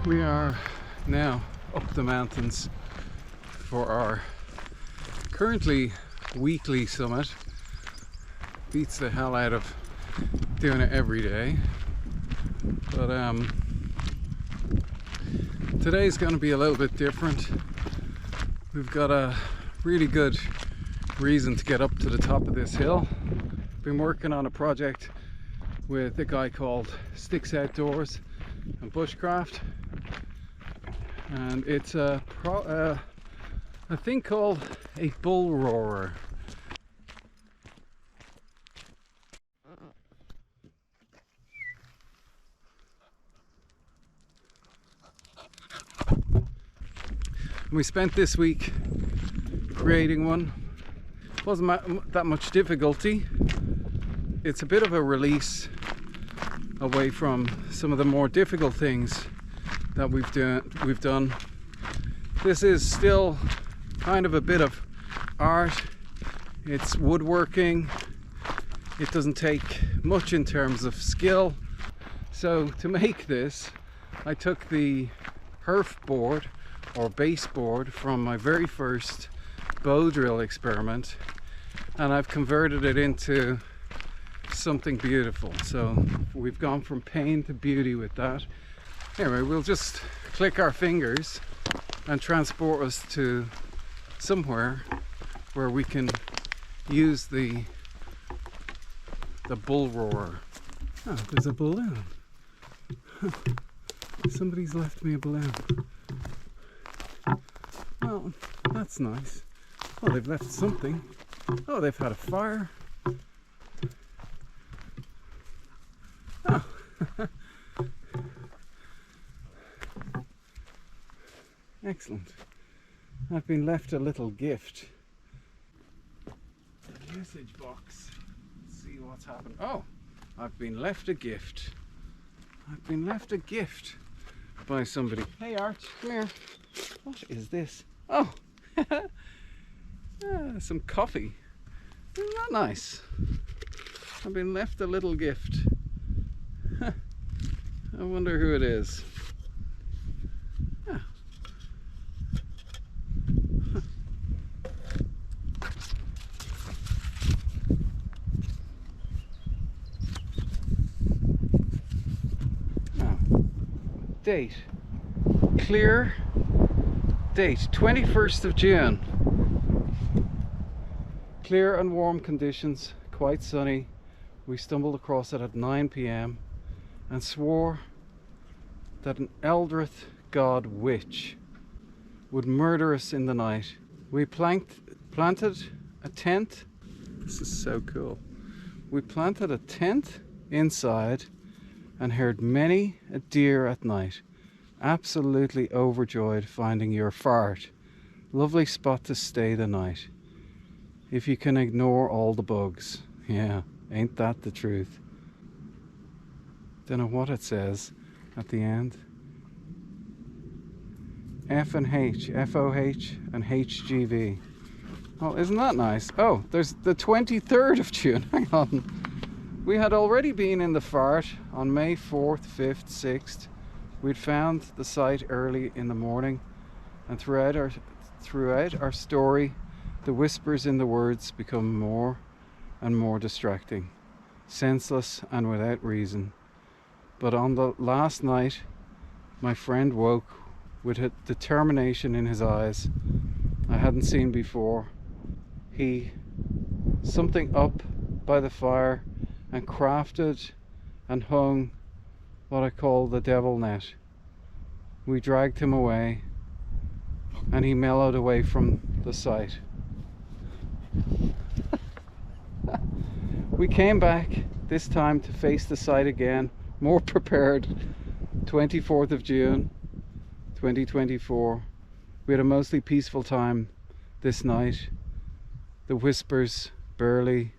We are now up the mountains for our currently weekly summit. Beats the hell out of doing it every day, but today's going to be a little bit different. We've got a really good reason to get up to the top of this hill. Been working on a project with a guy called Sticks Outdoors and Bushcraft, and it's a thing called a bullroarer. We spent this week creating one. Wasn't that much difficulty. It's a bit of a release away from some of the more difficult things that we've done. This is still kind of a bit of art. It's woodworking. It doesn't take much in terms of skill. So to make this, I took the herf board or baseboard from my very first bow drill experiment, and I've converted it into something beautiful. So we've gone from pain to beauty with that. Anyway, we'll just click our fingers and transport us to somewhere where we can use the bullroarer. Oh, there's a balloon. Somebody's left me a balloon. Oh, that's nice. Oh, they've left something. Oh, they've had a fire. Oh. Excellent. I've been left a little gift. The message box. Let's see what's happened. Oh, I've been left a gift. I've been left a gift by somebody. Hey Art, come here. What is this? Oh, some coffee. Isn't that nice? I've been left a little gift. I wonder who it is. Ah. Oh. Date. Clear. Date 21st of June. Clear and warm conditions, quite sunny. We stumbled across it at 9 p.m. and swore that an Eldritch god witch would murder us in the night. We planted a tent. This is so cool. We planted a tent inside and heard many a deer at night. Absolutely overjoyed finding your fart. Lovely spot to stay the night. If you can ignore all the bugs. Yeah, ain't that the truth? Don't know what it says at the end. F and H, FOH and HGV. Oh, isn't that nice? Oh, there's the 23rd of June. Hang on. We had already been in the fart on May 4th, 5th, 6th. We'd found the site early in the morning, and throughout our story, the whispers in the words become more and more distracting. senseless and without reason. But on the last night, my friend woke with a determination in his eyes I hadn't seen before. He something up by the fire and crafted and hung what I call the devil net. We dragged him away and he mellowed away from the site. We came back this time to face the site again, more prepared. 24th of June 2024. We had a mostly peaceful time this night. The whispers barely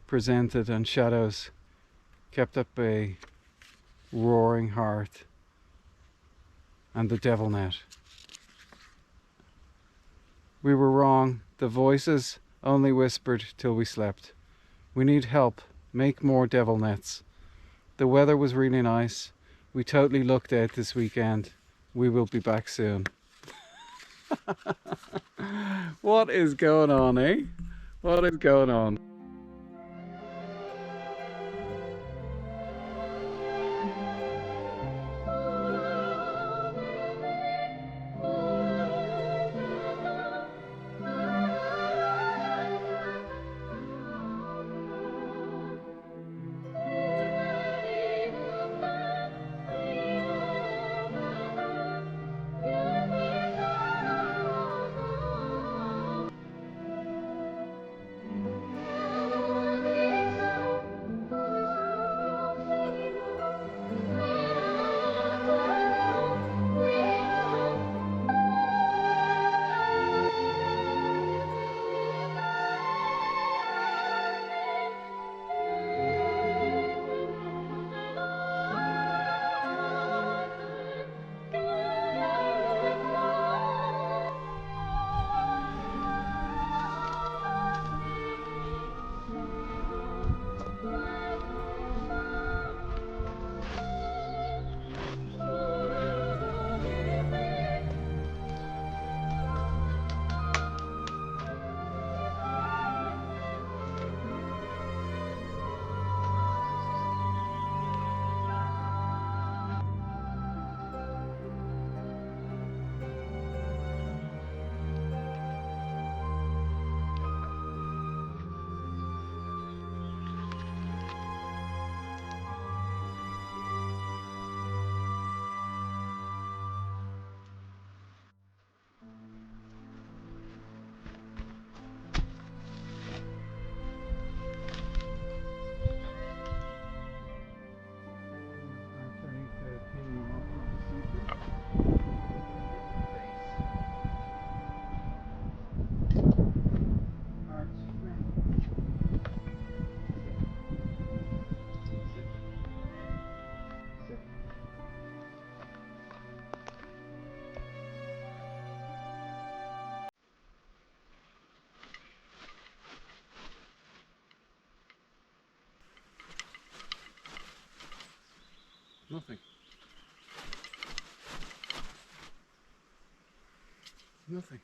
presented and shadows kept up a roaring heart, and the devil net. We were wrong. The voices only whispered till we slept. We need help. Make more devil nets. The weather was really nice. We totally lucked out this weekend. We will be back soon. What is going on, eh? What is going on? Nothing. Nothing.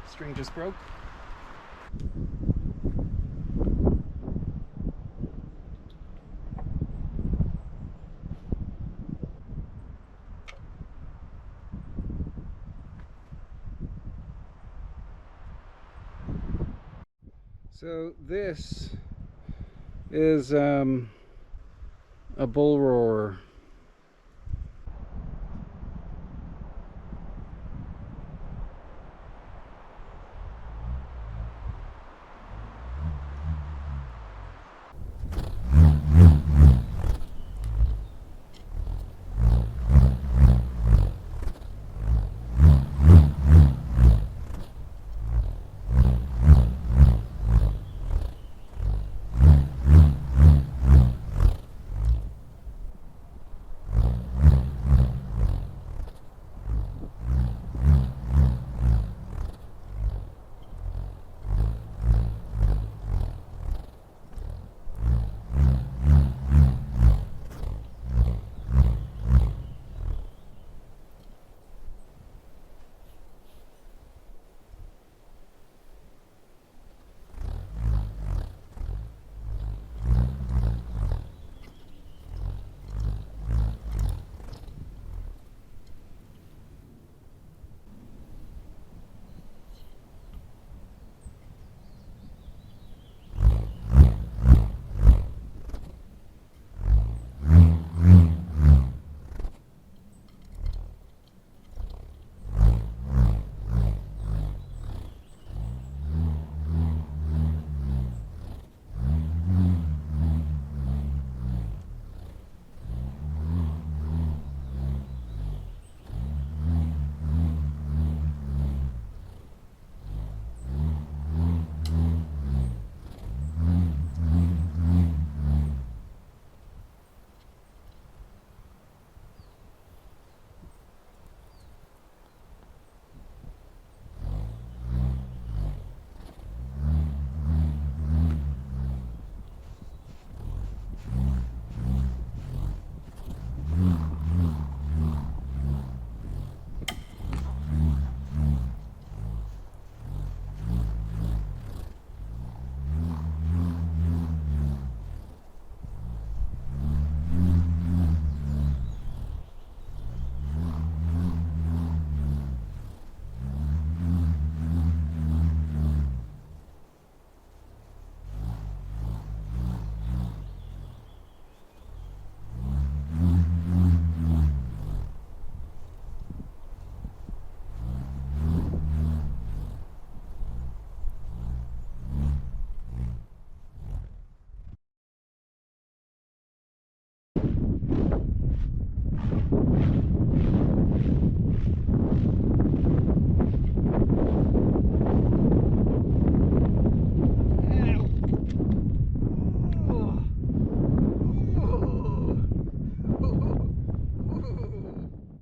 String just broke. So this is a bullroarer.